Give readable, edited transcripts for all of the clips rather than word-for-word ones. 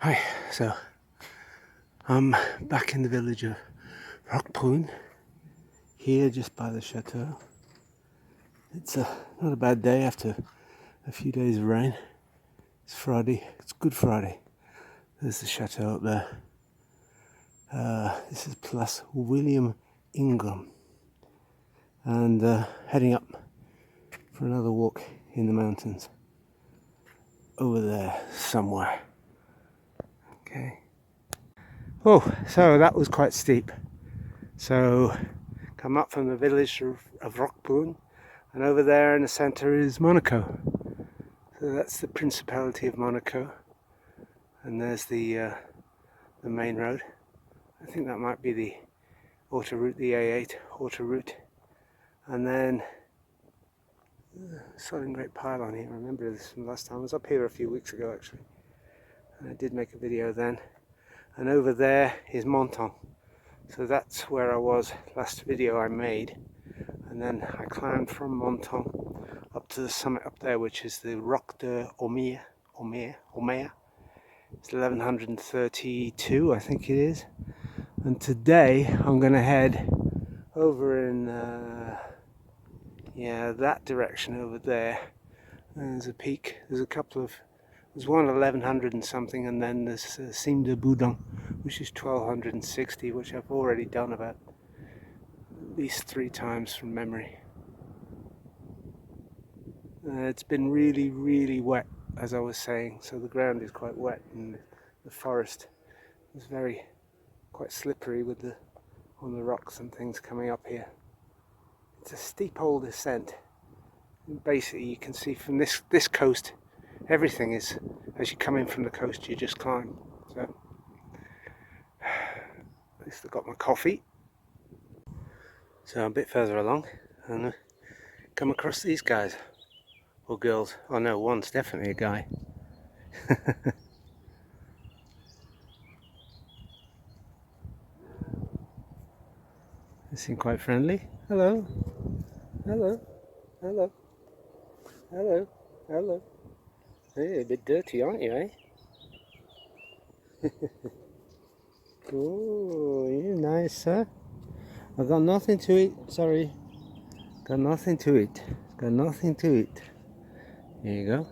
Hi, so I'm back in the village of Roquebrune, here just by the chateau. It's not a bad day after a few days of rain. It's Friday, it's Good Friday. There's the chateau up there. This is Plus William Ingram, and heading up for another walk in the mountains over there somewhere. Okay. Oh, so that was quite steep. So come up from the village of Roquebrune, and over there in the centre is Monaco. So that's the Principality of Monaco, and there's the main road. I think that might be the autoroute, the A8 autoroute. And then Solid Great Pylon here. I remember this from last time. I was up here a few weeks ago actually, and I did make a video then. And over there is Menton. So that's where I was last video I made. And then I climbed from Menton up to the summit up there, which is the Roc de Omer. It's 1132, I think it is. And today I'm going to head over in that direction over there. And there's a peak. There's one 1100 and something, and then there's Cima de Boudon, which is 1260, which I've already done about at least 3 times from memory. It's been really wet, as I was saying, so the ground is quite wet, and the forest is quite slippery with on the rocks and things coming up here. It's a steep old descent. And basically, you can see from this coast, everything is, as you come in from the coast, you just climb. So at least I got my coffee. So I'm a bit further along and come across these guys, or girls. Oh no, one's definitely a guy. They seem quite friendly. Hello. Hello. Hello. Hello. Hello. Hey, a bit dirty, aren't you, eh? Oh, you're nice, sir. I've got nothing to eat. Sorry. Got nothing to eat. Got nothing to eat. There you go.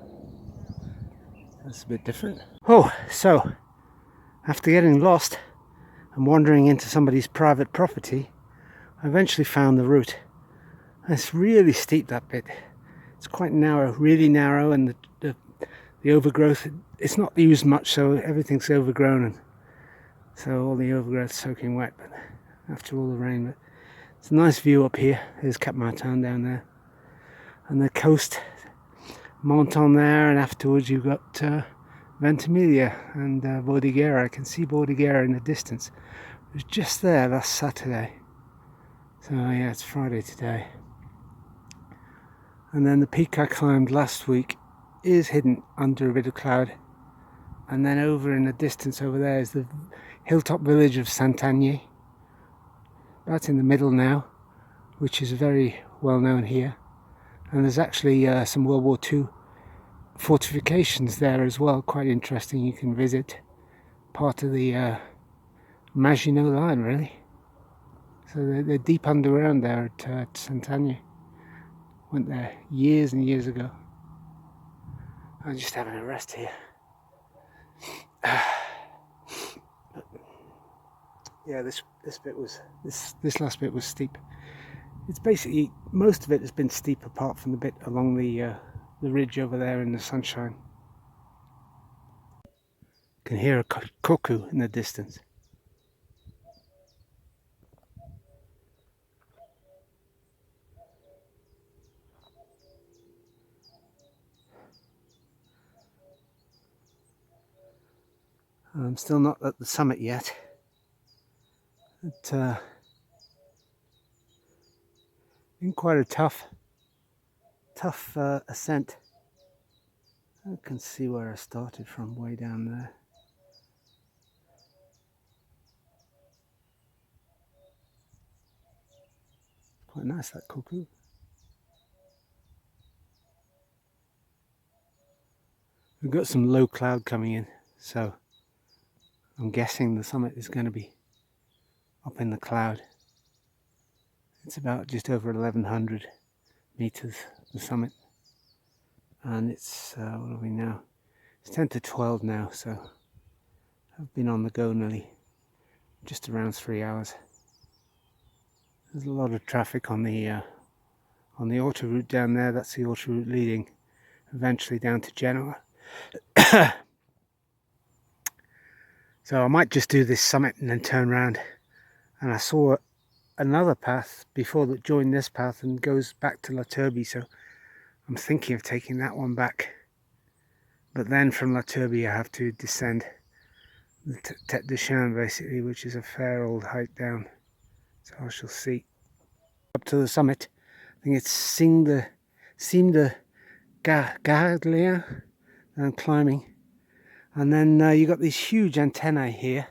That's a bit different. Oh, so after getting lost and wandering into somebody's private property, I eventually found the route. And it's really steep, that bit. It's quite narrow, really narrow, and the overgrowth, it's not used much, so everything's overgrown, and so all the overgrowth's soaking wet, but after all the rain. But it's a nice view up here. There's Cap Martin down there, and the coast, Menton there, and afterwards you've got Ventimiglia and Vaude. I can see Vaude in the distance. It was just there last Saturday. So yeah, it's Friday today. And then the peak I climbed last week is hidden under a bit of cloud. And then over in the distance over there is the hilltop village of Saint-Agné. That's in the middle now, which is very well known here. And there's actually some World War II fortifications there as well, quite interesting. You can visit part of the Maginot Line, really. So they're deep underground there at Saint-Agné. Went there years and years ago. I'm just having a rest here. Yeah, this last bit was steep. It's basically, most of it has been steep apart from the bit along the ridge over there in the sunshine. You can hear a cuckoo in the distance. I'm still not at the summit yet. It's been quite a tough ascent. I can see where I started from, way down there. Quite nice, that cuckoo. We've got some low cloud coming in, so I'm guessing the summit is going to be up in the cloud. It's about just over 1100 meters, the summit. And it's, what are we now? It's 10 to 12 now, so I've been on the go nearly just around 3 hours. There's a lot of traffic on the autoroute down there. That's the autoroute leading eventually down to Genoa. So I might just do this summit and then turn around. And I saw another path before that joined this path and goes back to La Turbie, so I'm thinking of taking that one back. But then from La Turbie I have to descend the Tête de Chien basically, which is a fair old hike down. So I shall see. Up to the summit, I think it's Cima de Gariglian that I'm climbing. And then you got these huge antennae here.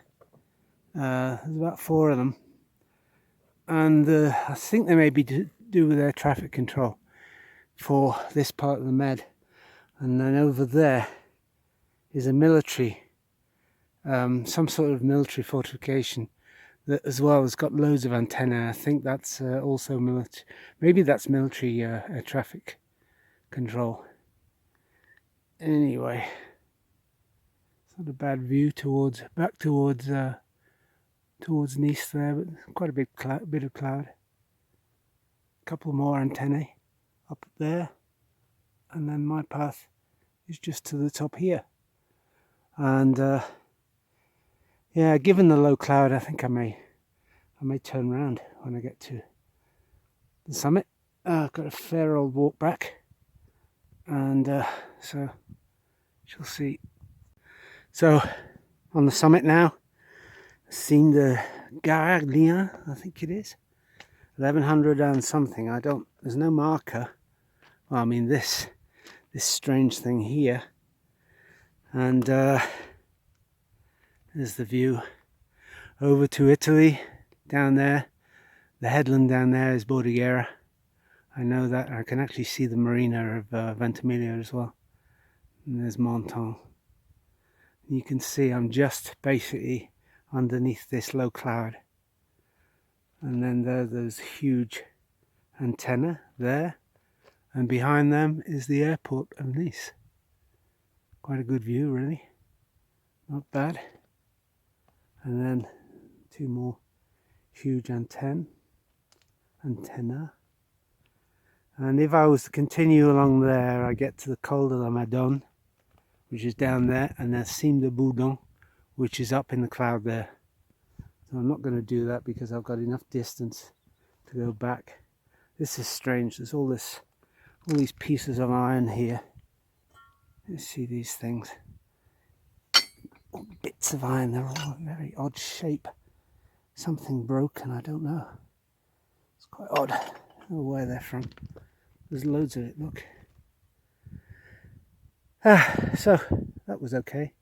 There's about 4 of them. And I think they may be to do with air traffic control for this part of the Med. And then over there is a military, some sort of military fortification that as well has got loads of antennae. I think that's also military. Maybe that's military air traffic control. Anyway, it's not a bad view back towards Nice there, but quite a big bit of cloud. A couple more antennae up there, and then my path is just to the top here. And yeah, given the low cloud, I think I may turn around when I get to the summit. I've got a fair old walk back, and so shall see. So on the summit now, Cima de Gariglian, I think it is 1100 and something. There's no marker. Well, I mean this strange thing here, and there's the view over to Italy down there. The headland down there is Bordighera. I know that. I can actually see the marina of Ventimiglia as well. And there's Menton. You can see I'm just basically underneath this low cloud. And then there are those huge antennae there. And behind them is the airport of Nice. Quite a good view, really. Not bad. And then 2 more huge antenna. And if I was to continue along there, I get to the Col de la Madone, which is down there, and there's Cime de Boudon, which is up in the cloud there. So I'm not going to do that because I've got enough distance to go back. This is strange. There's all these pieces of iron here. You see these things. All bits of iron. They're all a very odd shape. Something broken. I don't know. It's quite odd. I don't know where they're from. There's loads of it. Look. So that was okay.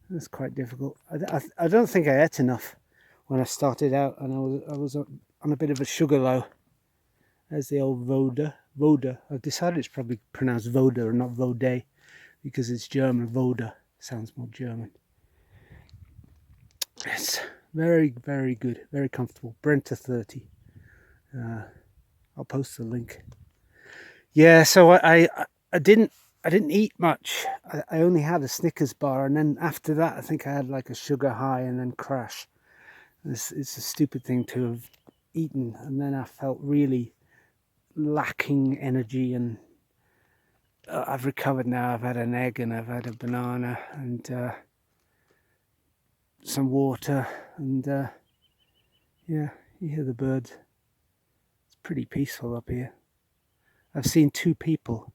That's quite difficult. I don't think I ate enough when I started out, and I was on a bit of a sugar low. There's the old Vaude. I've decided it's probably pronounced Vaude and not Vaude because it's German. Vaude sounds more German. It's very, very good, very comfortable. Brenta 30. I'll post the link. Yeah, so I didn't eat much. I only had a Snickers bar, and then after that I think I had like a sugar high and then crash. It's a stupid thing to have eaten, and then I felt really lacking energy, and I've recovered now. I've had an egg and I've had a banana and some water, and yeah, you hear the birds. It's pretty peaceful up here. I've seen 2 people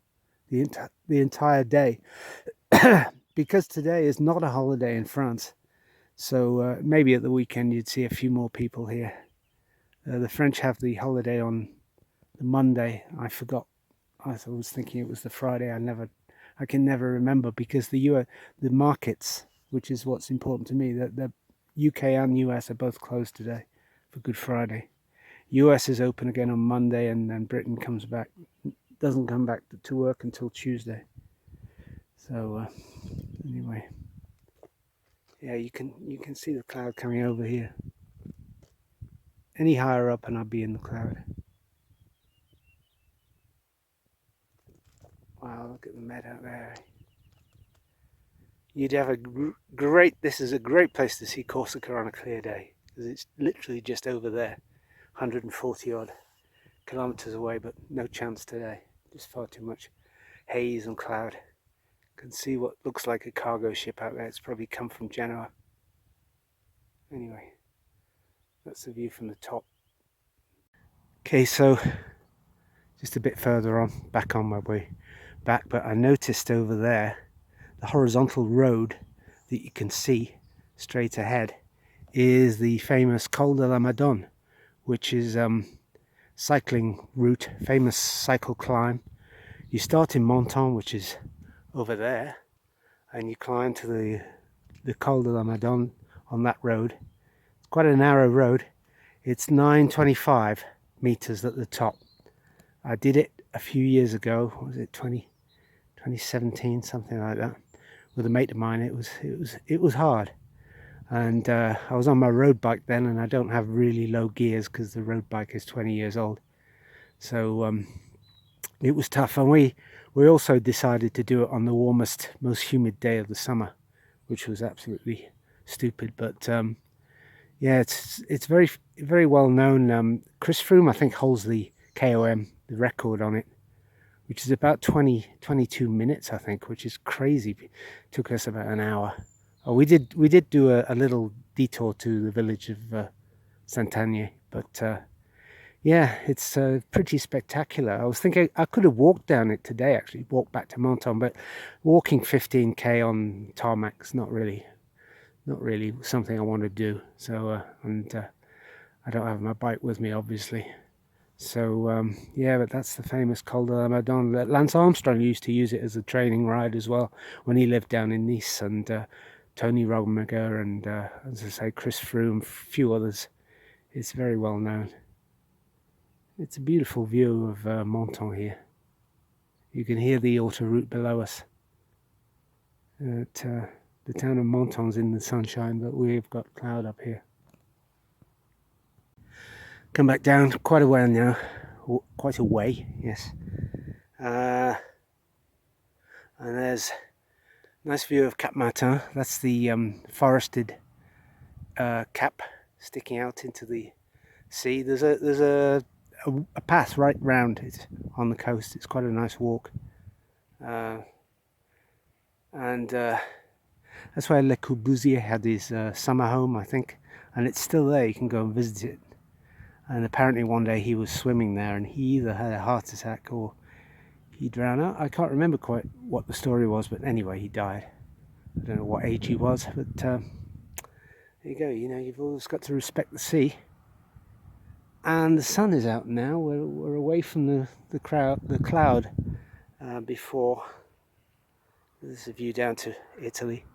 the entire day because today is not a holiday in France, so maybe at the weekend you'd see a few more people here. The French have the holiday on the Monday. I forgot. I was thinking it was the Friday. I can never remember because the markets, which is what's important to me, that the UK and US are both closed today for Good Friday. US is open again on Monday, and then Britain doesn't come back to work until Tuesday. So anyway, Yeah, you can see the cloud coming over here. Any higher up and I'd be in the cloud. Wow, look at the meadow there. You'd have a great, this is a great place to see Corsica on a clear day, because it's literally just over there, 140 odd kilometers away, but no chance today. Just far too much haze and cloud. Can see what looks like a cargo ship out there. It's probably come from Genoa. Anyway, that's the view from the top. Okay, so just a bit further on, back on my way back, but I noticed over there the horizontal road that you can see straight ahead is the famous Col de la Madone, which is cycling route, famous cycle climb. You start in Menton, which is over there, and you climb to the Col de la Madone on that road. It's quite a narrow road. It's 925 meters at the top. I did it a few years ago. What was it, 2017, something like that, with a mate of mine. It was hard, and I was on my road bike then, and I don't have really low gears because the road bike is 20 years old. So it was tough, and we also decided to do it on the warmest, most humid day of the summer, which was absolutely stupid. But yeah, it's very well known. Chris Froome, I think, holds the KOM, the record on it, which is about 22 minutes, I think, which is crazy. It took us about an hour. Oh, we did do a little detour to the village of Sant'Agne, but yeah, it's pretty spectacular. I was thinking I could have walked down it today, actually, walked back to Menton, but walking 15k on tarmac's not really something I want to do. So I don't have my bike with me, obviously. So yeah, but that's the famous Col de la Madone. Lance Armstrong used to use it as a training ride as well when he lived down in Nice, and Tony Rominger and as I say, Chris Froome, a few others. It's very well known. It's a beautiful view of Menton here. You can hear the autoroute below us. The town of Menton's in the sunshine, but we've got cloud up here. Come back down quite a way now, quite a way, yes. And there's a nice view of Cap Martin. That's the forested cap sticking out into the sea. There's a path right round it on the coast. It's quite a nice walk, and that's where Le Corbusier had his summer home, I think, and it's still there. You can go and visit it. And apparently one day he was swimming there and he either had a heart attack or he drowned out. I can't remember quite what the story was, but anyway, he died. I don't know what age he was, but there you go. You know, you've always got to respect the sea. And the sun is out now. We're away from the cloud before. This is a view down to Italy.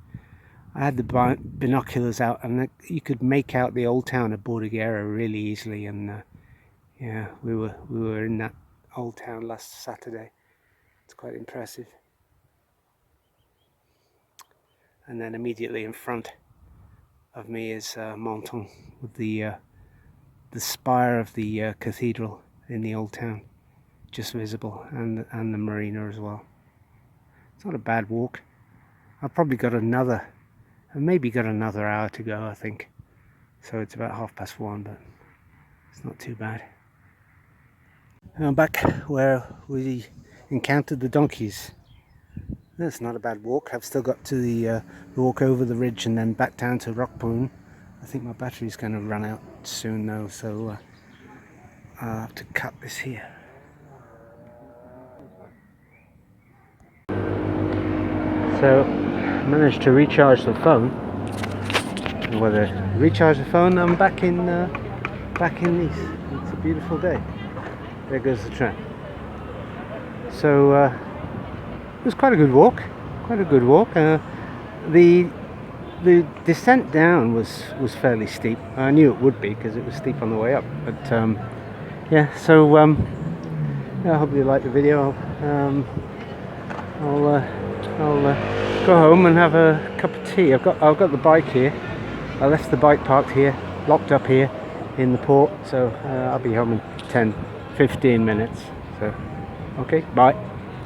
I had the binoculars out, and you could make out the old town of Bordighera really easily. And yeah, we were in that old town last Saturday. It's quite impressive. And then immediately in front of me is Menton, with the spire of the cathedral in the old town just visible, and the marina as well. It's not a bad walk. I've probably got maybe got another hour to go, I think. So it's about 1:30, but it's not too bad. And I'm back where we encountered the donkeys. That's not a bad walk. I've still got to the walk over the ridge and then back down to Roquebrune. I think my battery's going to run out soon though, so I'll have to cut this here. So managed to recharge the phone. I'm back in Nice. It's a beautiful day. There goes the train. So it was quite a good walk. The descent down was fairly steep. I knew it would be because it was steep on the way up. But yeah. So I hope you liked the video. I'll go home and have a cup of tea. tea. I've got the bike here. I left the bike parked here, locked up here in the port, so I'll be home in 10-15 minutes. So okay, bye.